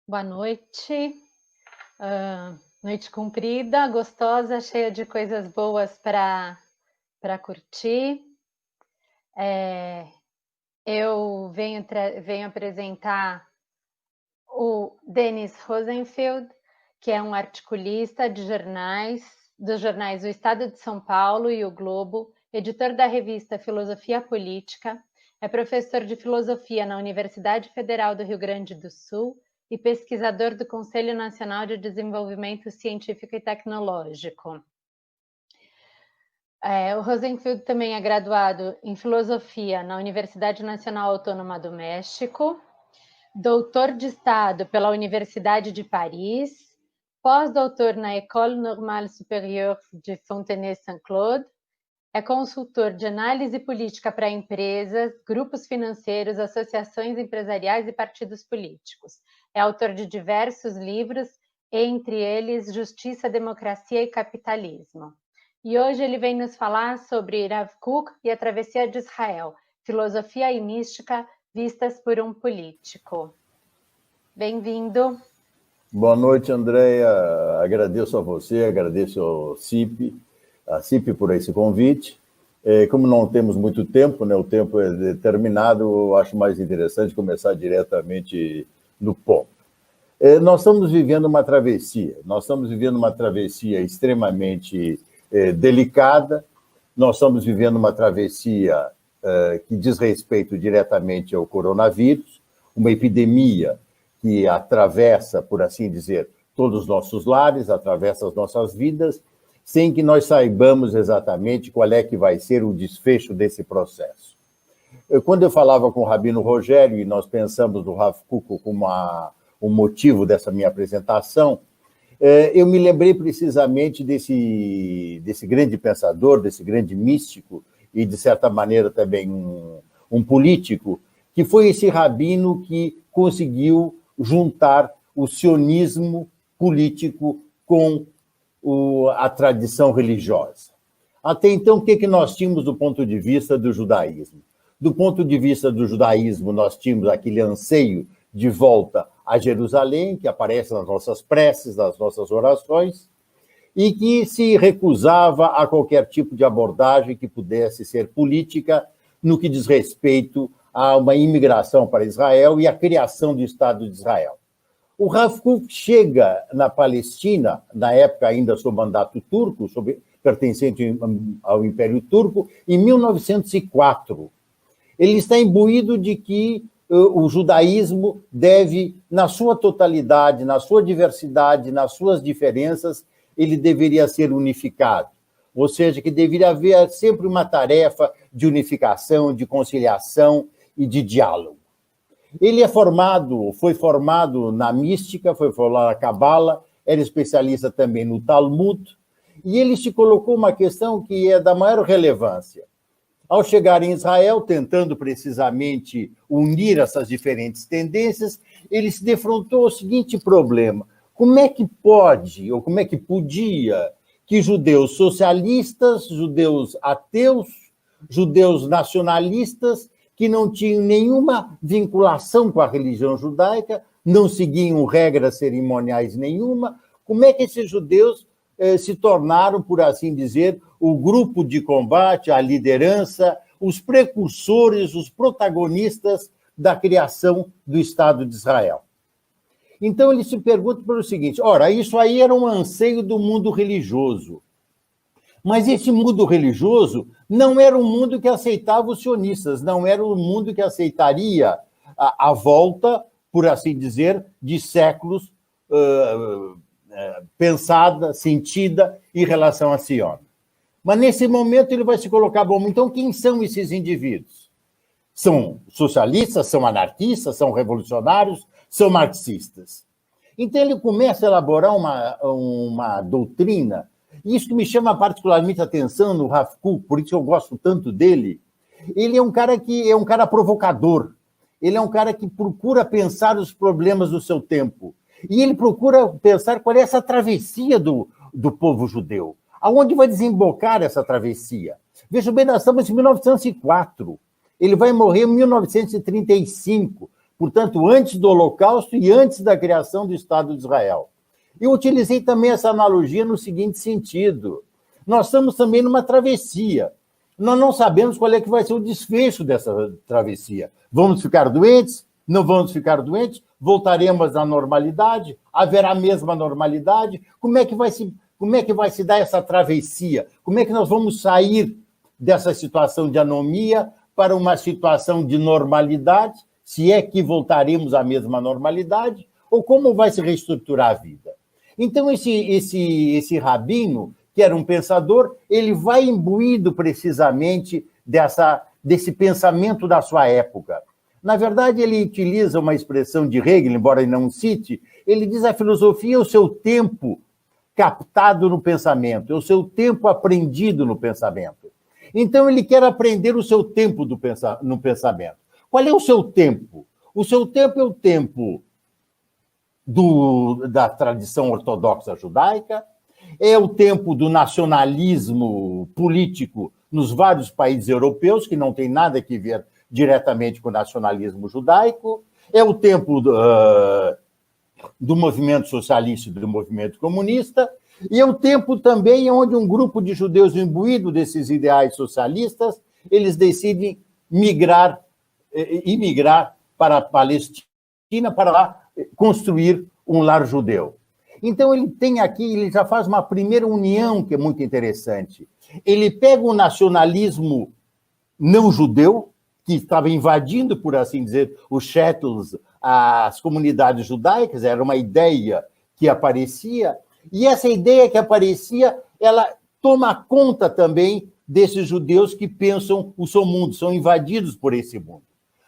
Boa noite. Noite comprida, gostosa, cheia de coisas boas para curtir. Eu venho apresentar o Denis Rosenfeld, que é um articulista de dos jornais O Estado de São Paulo e O Globo, editor da revista Filosofia Política, é professor de filosofia na Universidade Federal do Rio Grande do Sul e pesquisador do Conselho Nacional de Desenvolvimento Científico e Tecnológico. O Rosenfeld também é graduado em filosofia na Universidade Nacional Autônoma do México, doutor de Estado pela Universidade de Paris, pós-doutor na École Normale Supérieure de Fontenay-Saint-Claude, é consultor de análise política para empresas, grupos financeiros, associações empresariais e partidos políticos. É autor de diversos livros, entre eles Justiça, Democracia e Capitalismo. E hoje ele vem nos falar sobre Rav Kook e a Travessia de Israel, filosofia e mística vistas por um político. Bem-vindo. Boa noite, Andréia. Agradeço a você, agradeço ao a CIP por esse convite. Como não temos muito tempo, né, o tempo é determinado, eu acho mais interessante começar diretamente no ponto. Nós estamos vivendo uma travessia, extremamente delicada, nós estamos vivendo uma travessia que diz respeito diretamente ao coronavírus, uma epidemia que atravessa, por assim dizer, todos os nossos lares, atravessa as nossas vidas, sem que nós saibamos exatamente qual é que vai ser o desfecho desse processo. Quando eu falava com o Rabino Rogério, e nós pensamos no Rav Kook como um motivo dessa minha apresentação, eu me lembrei precisamente desse grande pensador, desse grande místico, e, de certa maneira, também um político, que foi esse rabino que conseguiu juntar o sionismo político com a tradição religiosa. Até então, o que nós tínhamos do ponto de vista do judaísmo? Do ponto de vista do judaísmo, nós tínhamos aquele anseio de volta a Jerusalém, que aparece nas nossas preces, nas nossas orações, e que se recusava a qualquer tipo de abordagem que pudesse ser política no que diz respeito a uma imigração para Israel e a criação do Estado de Israel. O Rav Kook chega na Palestina, na época ainda sob mandato turco, pertencente ao Império Turco, em 1904. Ele está imbuído de que o judaísmo deve, na sua totalidade, na sua diversidade, nas suas diferenças, ele deveria ser unificado. Ou seja, que deveria haver sempre uma tarefa de unificação, de conciliação e de diálogo. Ele foi formado na mística, foi formado na Cabala, era especialista também no Talmud, e ele se colocou uma questão que é da maior relevância. Ao chegar em Israel, tentando precisamente unir essas diferentes tendências, ele se defrontou ao seguinte problema: como é que pode, ou como é que podia, que judeus socialistas, judeus ateus, judeus nacionalistas, que não tinham nenhuma vinculação com a religião judaica, não seguiam regras cerimoniais nenhuma, como é que esses judeus se tornaram, por assim dizer, o grupo de combate, a liderança, os precursores, os protagonistas da criação do Estado de Israel? Então ele se pergunta pelo seguinte: ora, isso aí era um anseio do mundo religioso. Mas esse mundo religioso não era um mundo que aceitava os sionistas, não era um mundo que aceitaria a volta, por assim dizer, de séculos pensada, sentida em relação a Sion. Mas nesse momento ele vai se colocar: bom, então quem são esses indivíduos? São socialistas, são anarquistas, são revolucionários, são marxistas. Então ele começa a elaborar uma doutrina. Isso que me chama particularmente a atenção no Rav Kook, por isso eu gosto tanto dele. Ele é um cara provocador. Ele é um cara que procura pensar os problemas do seu tempo. E ele procura pensar qual é essa travessia do povo judeu. Aonde vai desembocar essa travessia? Veja bem, nós estamos em 1904. Ele vai morrer em 1935. portanto, antes do Holocausto e antes da criação do Estado de Israel. Eu utilizei também essa analogia no seguinte sentido: nós estamos também numa travessia. Nós não sabemos qual é que vai ser o desfecho dessa travessia. Vamos ficar doentes? Não vamos ficar doentes? Voltaremos à normalidade? Haverá a mesma normalidade? Como é que vai se dar essa travessia? Como é que nós vamos sair dessa situação de anomia para uma situação de normalidade? Se é que voltaremos à mesma normalidade? Ou como vai se reestruturar a vida? Então, esse rabino, que era um pensador, ele vai imbuído precisamente desse pensamento da sua época. Na verdade, ele utiliza uma expressão de Hegel, embora ele não cite, ele diz: a filosofia é o seu tempo captado no pensamento, é o seu tempo aprendido no pensamento. Então, ele quer aprender o seu tempo no pensamento. Qual é o seu tempo? O seu tempo é o tempo da tradição ortodoxa judaica, é o tempo do nacionalismo político nos vários países europeus, que não tem nada a ver diretamente com o nacionalismo judaico, é o tempo do movimento socialista e do movimento comunista, e é o tempo também onde um grupo de judeus imbuído desses ideais socialistas, eles decidem imigrar para a Palestina, para lá construir um lar judeu. Então, ele já faz uma primeira união que é muito interessante. Ele pega o nacionalismo não judeu, que estava invadindo, por assim dizer, os shetls, as comunidades judaicas, era uma ideia que aparecia, e essa ideia que aparecia, ela toma conta também desses judeus que pensam o seu mundo, são invadidos por esse mundo.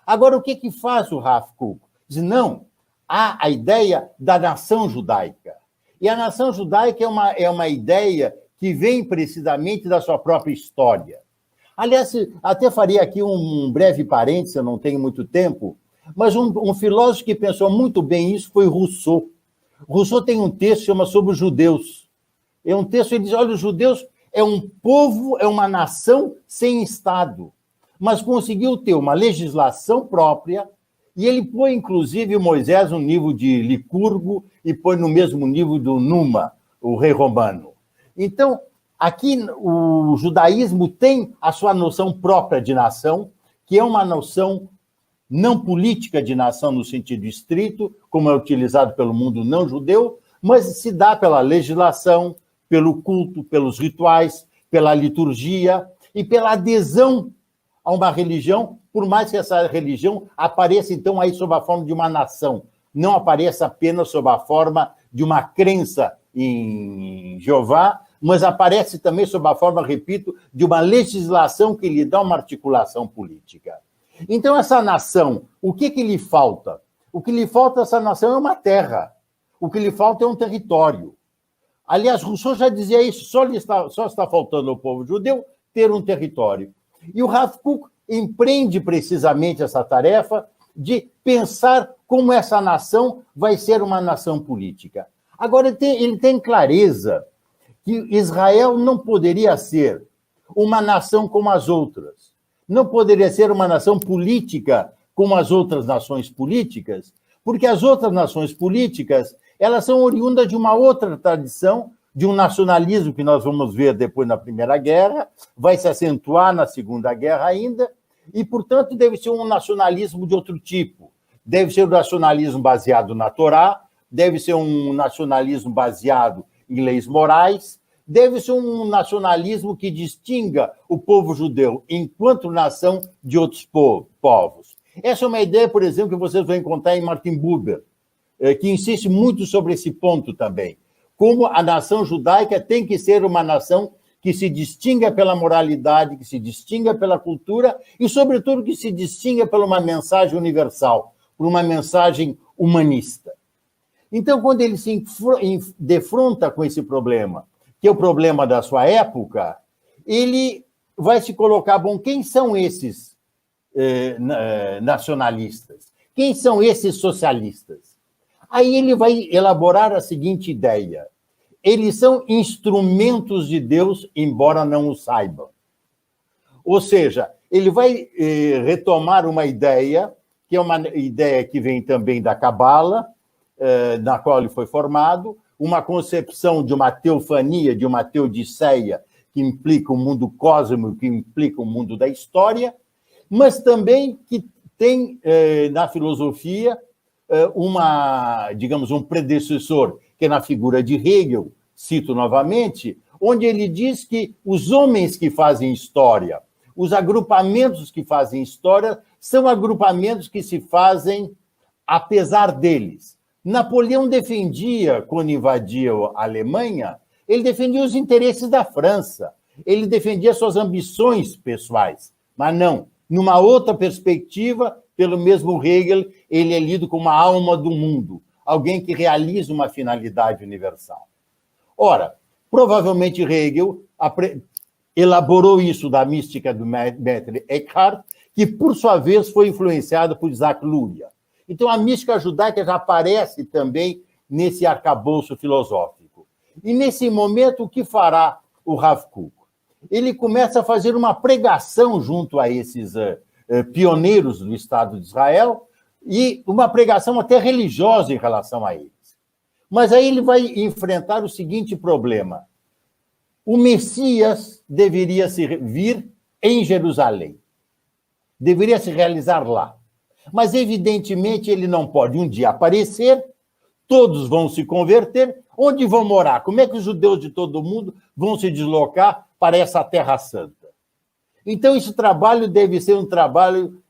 Agora, o que faz o Rav Kook? Diz: não, há a ideia da nação judaica. E a nação judaica é uma ideia que vem precisamente da sua própria história. Aliás, até faria aqui um breve parênteses, eu não tenho muito tempo, mas um filósofo que pensou muito bem isso foi Rousseau. Rousseau tem um texto que chama Sobre os Judeus. É um texto, ele diz: olha, os judeus é um povo, é uma nação sem Estado, mas conseguiu ter uma legislação própria, e ele põe, inclusive, Moisés no nível de Licurgo e põe no mesmo nível do Numa, o rei romano. Então, aqui o judaísmo tem a sua noção própria de nação, que é uma noção não política de nação no sentido estrito, como é utilizado pelo mundo não judeu, mas se dá pela legislação, pelo culto, pelos rituais, pela liturgia e pela adesão a uma religião, por mais que essa religião apareça, então, aí sob a forma de uma nação, não apareça apenas sob a forma de uma crença em Jeová, mas aparece também sob a forma, repito, de uma legislação que lhe dá uma articulação política. Então, essa nação, o que lhe falta? O que lhe falta a essa nação é uma terra. O que lhe falta é um território. Aliás, Rousseau já dizia isso: só está faltando ao povo judeu ter um território. E o Rav Kook empreende precisamente essa tarefa de pensar como essa nação vai ser uma nação política. Agora, ele tem clareza que Israel não poderia ser uma nação como as outras, não poderia ser uma nação política como as outras nações políticas, porque as outras nações políticas, elas são oriundas de uma outra tradição, de um nacionalismo que nós vamos ver depois na Primeira Guerra, vai se acentuar na Segunda Guerra ainda, e, portanto, deve ser um nacionalismo de outro tipo. Deve ser um nacionalismo baseado na Torá, deve ser um nacionalismo baseado em leis morais, deve ser um nacionalismo que distinga o povo judeu enquanto nação de outros povos. Essa é uma ideia, por exemplo, que vocês vão encontrar em Martin Buber, que insiste muito sobre esse ponto também. Como a nação judaica tem que ser uma nação que se distinga pela moralidade, que se distinga pela cultura e, sobretudo, que se distinga por uma mensagem universal, por uma mensagem humanista. Então, quando ele se defronta com esse problema, que é o problema da sua época, ele vai se colocar: bom, quem são esses nacionalistas? Quem são esses socialistas? Aí ele vai elaborar a seguinte ideia: eles são instrumentos de Deus, embora não o saibam. Ou seja, ele vai retomar uma ideia que é uma ideia que vem também da Cabala, na qual ele foi formado, uma concepção de uma teofania, de uma teodiceia, que implica o mundo cósmico, que implica o mundo da história, mas também que tem na filosofia digamos, um predecessor, que é na figura de Hegel, cito novamente, onde ele diz que os homens que fazem história, os agrupamentos que fazem história, são agrupamentos que se fazem apesar deles. Napoleão defendia, quando invadia a Alemanha, ele defendia os interesses da França, ele defendia suas ambições pessoais, mas não. Numa outra perspectiva, pelo mesmo Hegel, ele é lido como a alma do mundo, alguém que realiza uma finalidade universal. Ora, provavelmente Hegel elaborou isso da mística do Maître Eckhart, que, por sua vez, foi influenciado por Isaac Luria. Então, a mística judaica já aparece também nesse arcabouço filosófico. E, nesse momento, o que fará o Rav Kook? Ele começa a fazer uma pregação junto a esses pioneiros do Estado de Israel, e uma pregação até religiosa em relação a eles. Mas aí ele vai enfrentar o seguinte problema. O Messias deveria vir em Jerusalém. Deveria se realizar lá. Mas, evidentemente, ele não pode um dia aparecer, todos vão se converter, onde vão morar? Como é que os judeus de todo o mundo vão se deslocar para essa Terra Santa? Então, esse trabalho deve ter um trabalho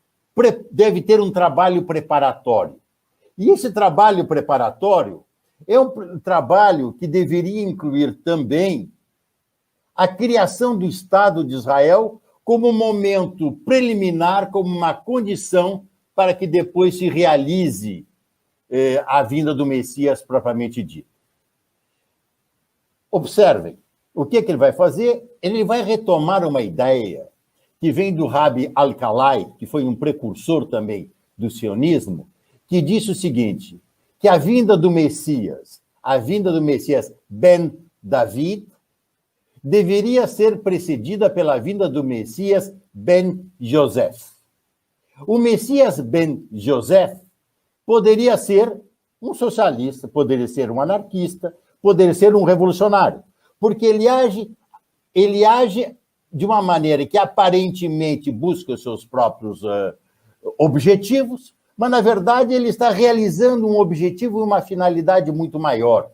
preparatório. E esse trabalho preparatório é um trabalho que deveria incluir também a criação do Estado de Israel como um momento preliminar, como uma condição para que depois se realize a vinda do Messias propriamente dito. Observem, o que ele vai fazer? Ele vai retomar uma ideia que vem do Rabbi Alkalai, que foi um precursor também do sionismo, que disse o seguinte, que a vinda do Messias Ben David, deveria ser precedida pela vinda do Messias Ben Joseph. O Messias Ben Joseph poderia ser um socialista, poderia ser um anarquista, poderia ser um revolucionário, porque ele age de uma maneira que aparentemente busca os seus próprios objetivos, mas, na verdade, ele está realizando um objetivo e uma finalidade muito maior.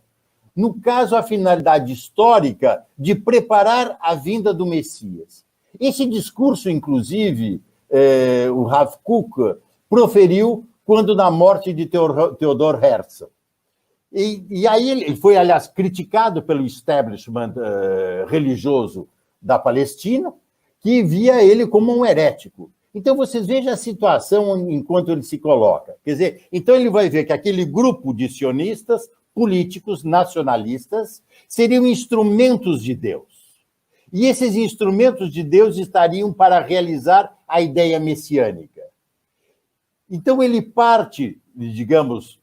No caso, a finalidade histórica de preparar a vinda do Messias. Esse discurso, inclusive, o Rav Kook proferiu quando da morte de Theodor Herzl. E aí ele foi, aliás, criticado pelo establishment religioso da Palestina, que via ele como um herético. Então, vocês vejam a situação enquanto ele se coloca. Quer dizer, então ele vai ver que aquele grupo de sionistas, políticos, nacionalistas, seriam instrumentos de Deus. E esses instrumentos de Deus estariam para realizar a ideia messiânica. Então, ele parte, digamos,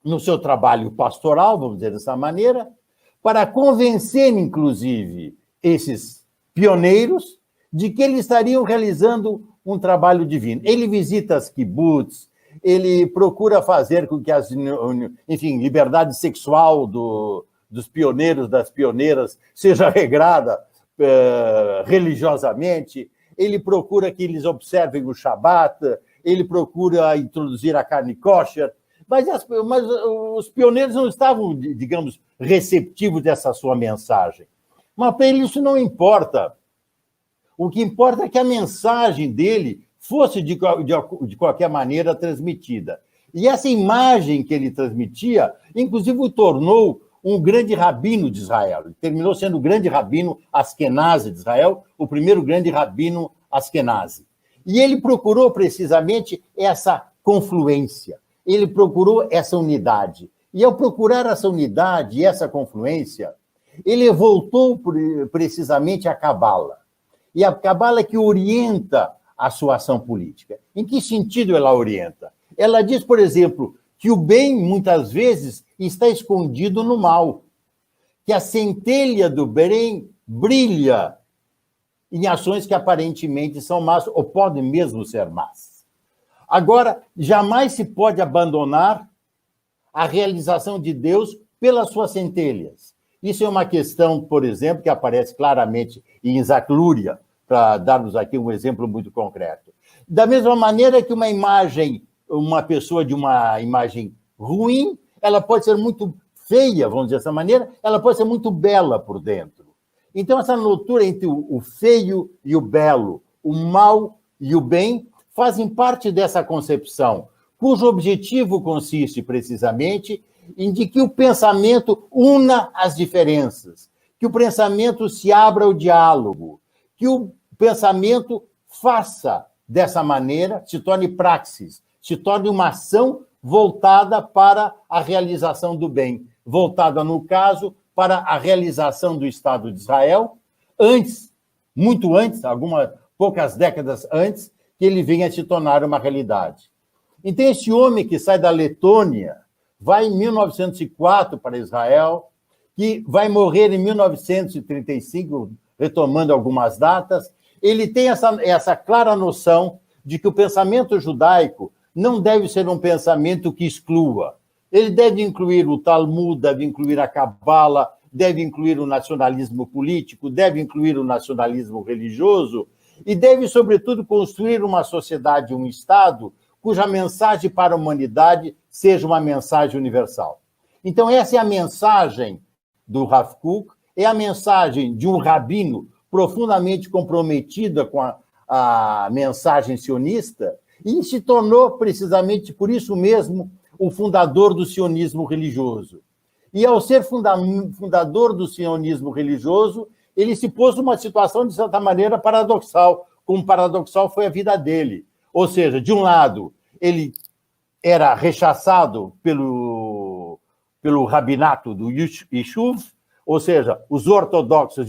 no seu trabalho pastoral, vamos dizer dessa maneira, para convencer, inclusive, esses pioneiros de que eles estariam realizando um trabalho divino. Ele visita as kibbutz, ele procura fazer com que liberdade sexual dos pioneiros, das pioneiras, seja regrada religiosamente, ele procura que eles observem o Shabat, ele procura introduzir a carne kosher, mas os pioneiros não estavam, digamos, receptivos dessa sua mensagem. Mas para ele isso não importa. O que importa é que a mensagem dele fosse, de qualquer maneira, transmitida. E essa imagem que ele transmitia, inclusive, o tornou um grande rabino de Israel. Ele terminou sendo o grande rabino Askenazi de Israel, o primeiro grande rabino Askenazi. E ele procurou, precisamente, essa confluência. Ele procurou essa unidade. E, ao procurar essa unidade e essa confluência, ele voltou precisamente à Cabala. E a Cabala que orienta a sua ação política. Em que sentido ela orienta? Ela diz, por exemplo, que o bem, muitas vezes, está escondido no mal. Que a centelha do bem brilha em ações que aparentemente são más, ou podem mesmo ser más. Agora, jamais se pode abandonar a realização de Deus pelas suas centelhas. Isso é uma questão, por exemplo, que aparece claramente em Isaac Luria, para darmos aqui um exemplo muito concreto. Da mesma maneira que uma pessoa de uma imagem ruim, ela pode ser muito feia, vamos dizer dessa maneira, ela pode ser muito bela por dentro. Então, essa leitura entre o feio e o belo, o mal e o bem, fazem parte dessa concepção, cujo objetivo consiste precisamente em que o pensamento una as diferenças, que o pensamento se abra ao diálogo, que o pensamento faça dessa maneira, se torne praxis, se torne uma ação voltada para a realização do bem, voltada, no caso, para a realização do Estado de Israel, antes, muito antes, poucas décadas antes, que ele venha a se tornar uma realidade. Então, esse homem que sai da Letônia, vai em 1904 para Israel, que vai morrer em 1935, retomando algumas datas, ele tem essa clara noção de que o pensamento judaico não deve ser um pensamento que exclua. Ele deve incluir o Talmud, deve incluir a Cabala, deve incluir o nacionalismo político, deve incluir o nacionalismo religioso e deve, sobretudo, construir uma sociedade, um Estado, cuja mensagem para a humanidade seja uma mensagem universal. Então, essa é a mensagem do Rav Kook, é a mensagem de um rabino profundamente comprometida com a mensagem sionista e se tornou, precisamente por isso mesmo, o fundador do sionismo religioso. E, ao ser fundador do sionismo religioso, ele se pôs numa situação, de certa maneira, paradoxal, como paradoxal foi a vida dele. Ou seja, de um lado, ele era rechaçado pelo rabinato do Yishuv, ou seja, os ortodoxos,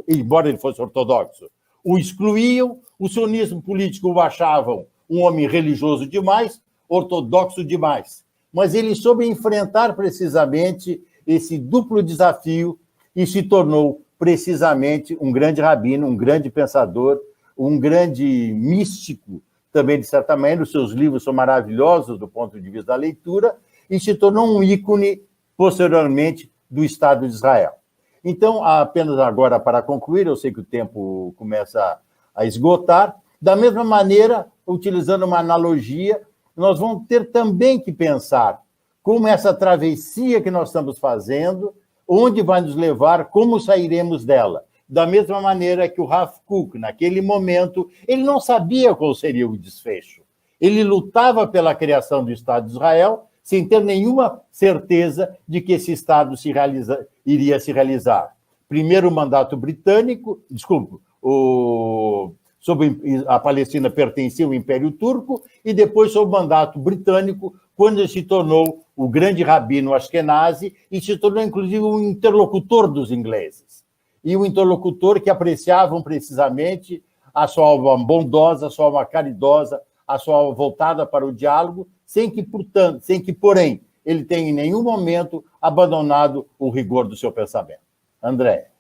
embora ele fosse ortodoxo, o excluíam, o sionismo político o achavam um homem religioso demais, ortodoxo demais. Mas ele soube enfrentar precisamente esse duplo desafio e se tornou precisamente um grande rabino, um grande pensador, um grande místico, também, de certa maneira, os seus livros são maravilhosos do ponto de vista da leitura, e se tornou um ícone, posteriormente, do Estado de Israel. Então, apenas agora para concluir, eu sei que o tempo começa a esgotar, da mesma maneira, utilizando uma analogia, nós vamos ter também que pensar como essa travessia que nós estamos fazendo, onde vai nos levar, como sairemos dela. Da mesma maneira que o Rav Kook, naquele momento, ele não sabia qual seria o desfecho. Ele lutava pela criação do Estado de Israel, sem ter nenhuma certeza de que esse Estado iria se realizar. Primeiro o mandato britânico, sob a Palestina pertencia ao Império Turco, e depois sob o mandato britânico, quando ele se tornou o grande rabino Ashkenazi e se tornou, inclusive, um interlocutor dos ingleses. E um interlocutor que apreciavam precisamente a sua alma bondosa, a sua alma caridosa, a sua alma voltada para o diálogo, sem que, porém, ele tenha em nenhum momento abandonado o rigor do seu pensamento. André.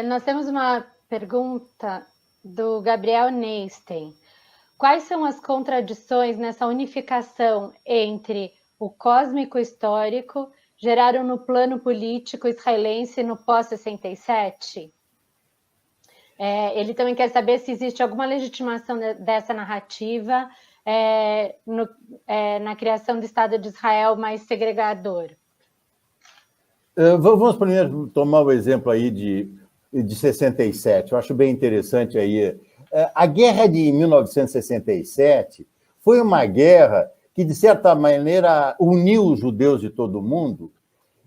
Nós temos uma pergunta do Gabriel Neysten. Quais são as contradições nessa unificação entre o cósmico histórico gerado no plano político israelense no pós-67? Ele também quer saber se existe alguma legitimação dessa narrativa na criação do Estado de Israel mais segregador. Vamos primeiro tomar o exemplo aí de 67. Eu acho bem interessante aí. A guerra de 1967 foi uma guerra que, de certa maneira, uniu os judeus de todo o mundo,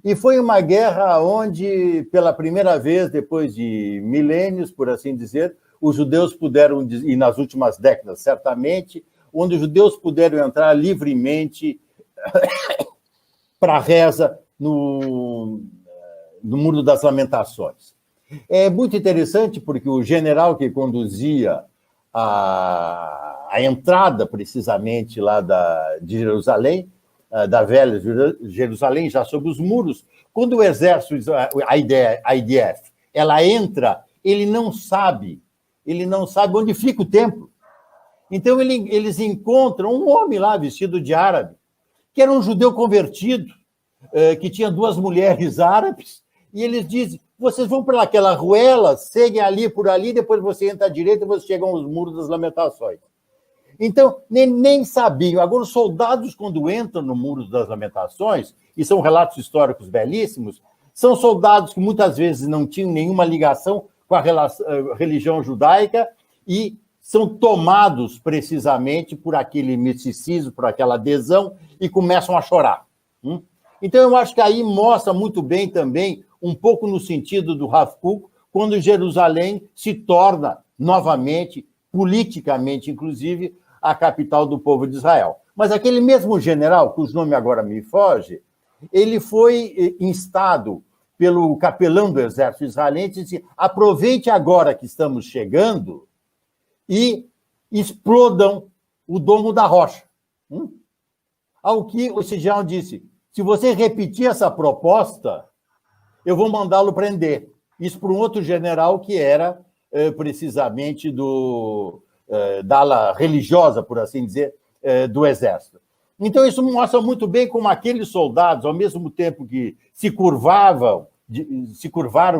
e foi uma guerra onde, pela primeira vez, depois de milênios, por assim dizer, os judeus puderam, e nas últimas décadas, certamente, onde os judeus puderam entrar livremente para a reza no Muro das Lamentações. É muito interessante porque o general que conduzia a entrada, precisamente, lá de Jerusalém, da velha Jerusalém, já sob os muros, quando o exército, a IDF, ela entra, ele não sabe onde fica o templo. Então, eles encontram um homem lá, vestido de árabe, que era um judeu convertido, que tinha 2 mulheres árabes, e eles dizem, vocês vão para aquela ruela, seguem ali, por ali, depois você entra à direita e vocês chegam aos muros das lamentações. Então, nem sabiam. Agora, os soldados, quando entram no Muro das Lamentações, e são relatos históricos belíssimos, são soldados que muitas vezes não tinham nenhuma ligação com a religião judaica e são tomados precisamente por aquele misticismo, por aquela adesão, e começam a chorar. Então, eu acho que aí mostra muito bem também, um pouco no sentido do Rav Kook, quando Jerusalém se torna novamente, politicamente, inclusive, a capital do povo de Israel. Mas aquele mesmo general, cujo nome agora me foge, ele foi instado pelo capelão do exército israelense e disse, aproveite agora que estamos chegando e explodam o Domo da Rocha. Ao que o Sijão disse, se você repetir essa proposta, eu vou mandá-lo prender. Isso para um outro general que era precisamente da ala religiosa, por assim dizer, do exército. Então, isso mostra muito bem como aqueles soldados, ao mesmo tempo que se curvaram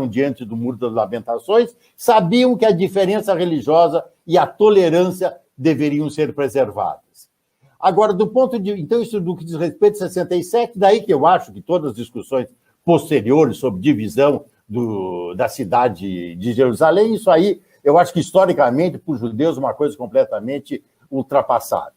diante do Muro das Lamentações, sabiam que a diferença religiosa e a tolerância deveriam ser preservadas. Agora, então, isso do que diz respeito a 67, daí que eu acho que todas as discussões posteriores sobre divisão da cidade de Jerusalém, isso aí, eu acho que historicamente, para os judeus, é uma coisa completamente ultrapassada.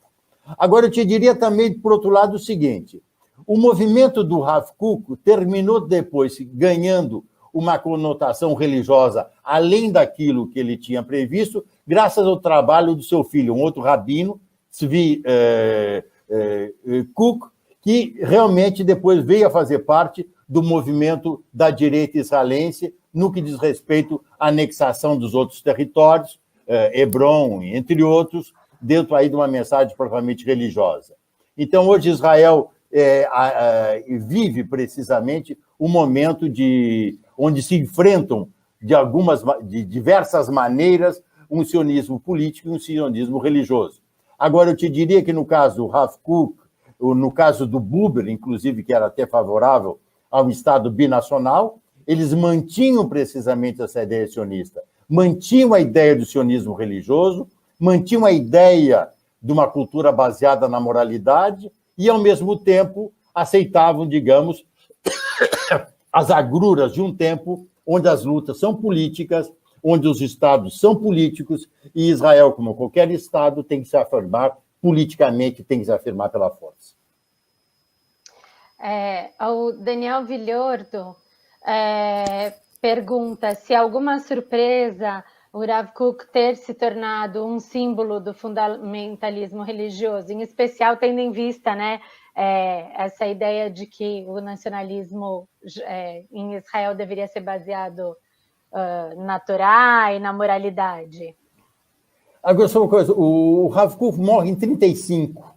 Agora, eu te diria também, por outro lado, o seguinte, o movimento do Rav Kook terminou depois ganhando uma conotação religiosa além daquilo que ele tinha previsto, graças ao trabalho do seu filho, um outro rabino, Tzvi Kook, que realmente depois veio a fazer parte do movimento da direita israelense no que diz respeito à anexação dos outros territórios, Hebron, entre outros, dentro aí de uma mensagem propriamente religiosa. Então, hoje Israel vive precisamente um momento onde se enfrentam de diversas maneiras um sionismo político e um sionismo religioso. Agora, eu te diria que no caso do Rav Kook, no caso do Buber, inclusive, que era até favorável ao Estado binacional, eles mantinham precisamente essa ideia sionista, mantinham a ideia do sionismo religioso, mantinham a ideia de uma cultura baseada na moralidade e, ao mesmo tempo, aceitavam, digamos, as agruras de um tempo onde as lutas são políticas, onde os estados são políticos e Israel, como qualquer estado, tem que se afirmar politicamente, tem que se afirmar pela força. O Daniel Vilhordo pergunta se alguma surpresa o Rav Kook ter se tornado um símbolo do fundamentalismo religioso, em especial tendo em vista, né, essa ideia de que o nacionalismo em Israel deveria ser baseado na Torá e na moralidade. Agora, só uma coisa, o Rav Kook morre em 35.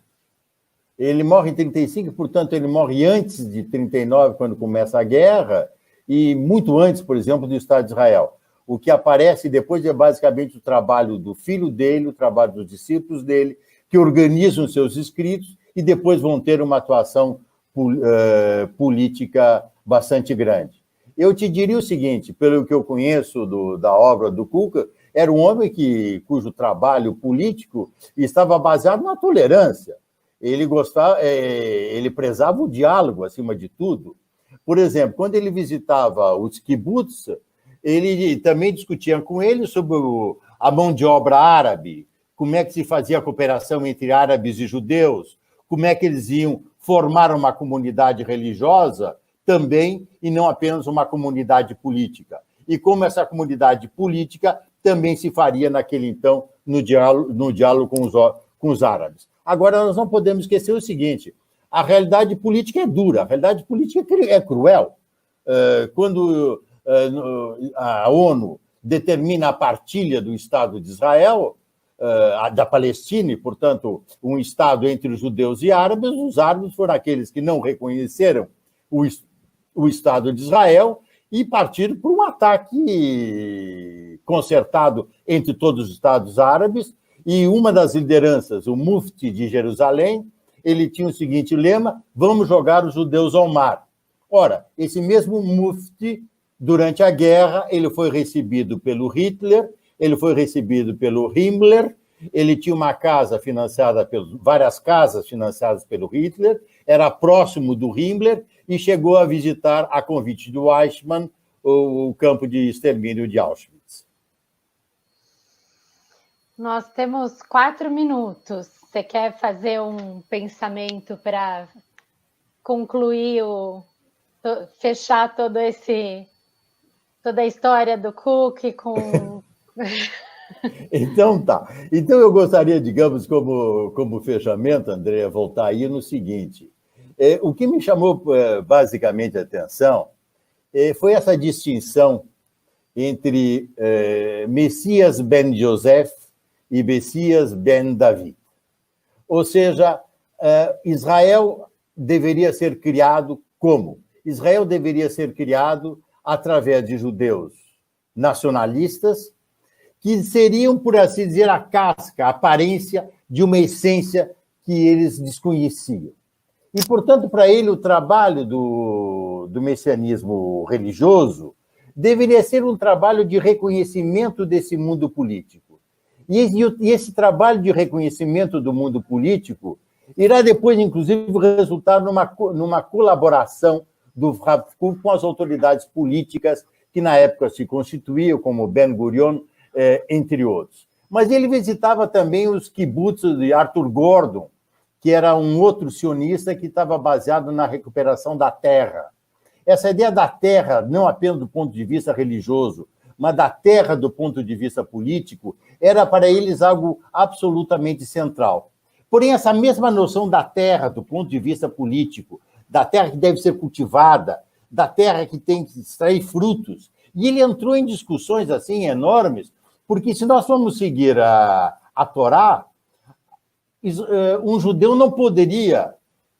Ele morre em 35, portanto, ele morre antes de 39, quando começa a guerra, e muito antes, por exemplo, do Estado de Israel. O que aparece depois é basicamente o trabalho do filho dele, o trabalho dos discípulos dele, que organizam seus escritos e depois vão ter uma atuação política bastante grande. Eu te diria o seguinte, pelo que eu conheço da obra do Kook, era um homem cujo trabalho político estava baseado na tolerância. Ele prezava o diálogo acima de tudo. Por exemplo, quando ele visitava os kibbutz, ele também discutia com ele sobre a mão de obra árabe, como é que se fazia a cooperação entre árabes e judeus, como é que eles iam formar uma comunidade religiosa também, e não apenas uma comunidade política. E como essa comunidade política também se faria naquele então no diálogo com os árabes. Agora, nós não podemos esquecer o seguinte, a realidade política é dura, a realidade política é cruel. Quando a ONU determina a partilha do Estado de Israel, da Palestina, e, portanto, um Estado entre os judeus e árabes. Os árabes foram aqueles que não reconheceram o Estado de Israel e partiram para um ataque concertado entre todos os Estados árabes. E uma das lideranças, o Mufti de Jerusalém, ele tinha o seguinte lema: vamos jogar os judeus ao mar. Ora, esse mesmo Mufti, durante a guerra, ele foi recebido pelo Hitler, ele foi recebido pelo Himmler, ele tinha uma casa financiada várias casas financiadas pelo Hitler, era próximo do Himmler e chegou a visitar, a convite do Eichmann, o campo de extermínio de Auschwitz. Nós temos 4 minutos. Você quer fazer um pensamento para concluir, fechar toda a história do Cook com... Então tá. Então eu gostaria, digamos, como fechamento, Andréa, voltar aí no seguinte. O que me chamou basicamente a atenção foi essa distinção entre Messias ben Joseph e Messias ben David. Ou seja, Israel deveria ser criado como? Israel deveria ser criado através de judeus nacionalistas, que seriam, por assim dizer, a casca, a aparência de uma essência que eles desconheciam. E, portanto, para ele, o trabalho do messianismo religioso deveria ser um trabalho de reconhecimento desse mundo político. E esse trabalho de reconhecimento do mundo político irá depois, inclusive, resultar numa colaboração do Rav Kook com as autoridades políticas que, na época, se constituíam, como Ben Gurion, entre outros. Mas ele visitava também os kibbutzes de Arthur Gordon, que era um outro sionista que estava baseado na recuperação da terra. Essa ideia da terra, não apenas do ponto de vista religioso, mas da terra do ponto de vista político, era para eles algo absolutamente central. Porém, essa mesma noção da terra do ponto de vista político, da terra que deve ser cultivada, da terra que tem que extrair frutos, e ele entrou em discussões assim enormes, porque se nós formos seguir a Torá, um judeu não poderia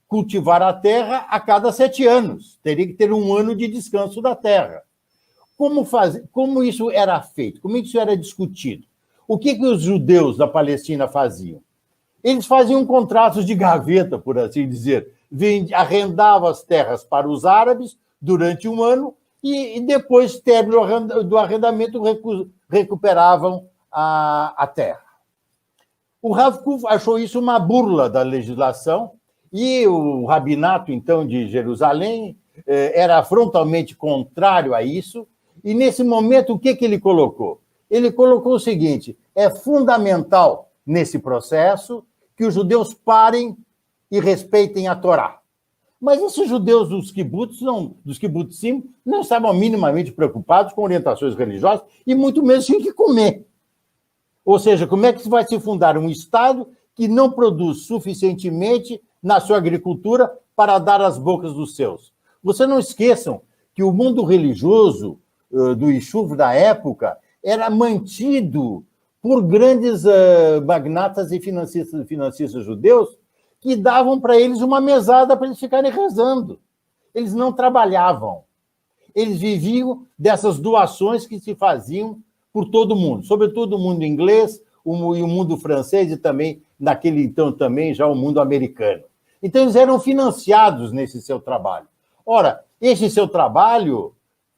cultivar a terra a cada 7 anos, teria que ter 1 ano de descanso da terra. Como isso era feito? Como isso era discutido? O que os judeus da Palestina faziam? Eles faziam contratos de gaveta, por assim dizer, arrendavam as terras para os árabes durante 1 ano e depois, término do arrendamento, recuperavam a terra. O Rav Kook achou isso uma burla da legislação e o rabinato, então, de Jerusalém era frontalmente contrário a isso. E, nesse momento, o que ele colocou? Ele colocou o seguinte: é fundamental, nesse processo, que os judeus parem e respeitem a Torá. Mas esses judeus dos kibbutzim, não estavam minimamente preocupados com orientações religiosas e muito menos tinham que comer. Ou seja, como é que vai se fundar um Estado que não produz suficientemente na sua agricultura para dar às bocas dos seus? Vocês não esqueçam que o mundo religioso do Yishuv da época era mantido por grandes magnatas e financistas judeus que davam para eles uma mesada para eles ficarem rezando. Eles não trabalhavam. Eles viviam dessas doações que se faziam por todo mundo, sobretudo o mundo inglês e o mundo francês e também, naquele então, também já o mundo americano. Então, eles eram financiados nesse seu trabalho. Ora, esse seu trabalho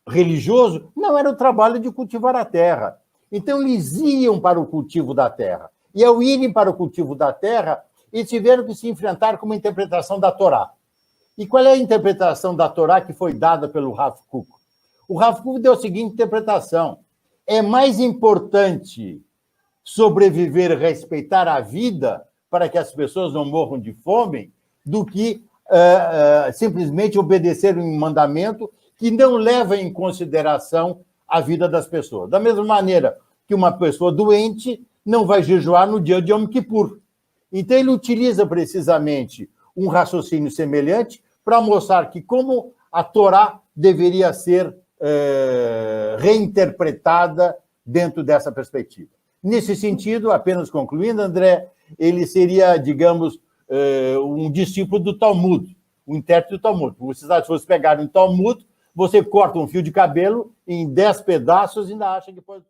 religioso não era o trabalho de cultivar a terra. Então, eles iam para o cultivo da terra. E, ao irem para o cultivo da terra, eles tiveram que se enfrentar com uma interpretação da Torá. E qual é a interpretação da Torá que foi dada pelo Rav Kook? O Rav Kook deu a seguinte interpretação: é mais importante sobreviver e respeitar a vida para que as pessoas não morram de fome do que simplesmente obedecer um mandamento que não leva em consideração a vida das pessoas. Da mesma maneira que uma pessoa doente não vai jejuar no dia de Yom Kippur. Então, ele utiliza precisamente um raciocínio semelhante para mostrar que como a Torá deveria ser reinterpretada dentro dessa perspectiva. Nesse sentido, apenas concluindo, André, ele seria, digamos, um discípulo do Talmud, um intérprete do Talmud. Se você pegar um Talmud, você corta um fio de cabelo em 10 pedaços e ainda acha que pode...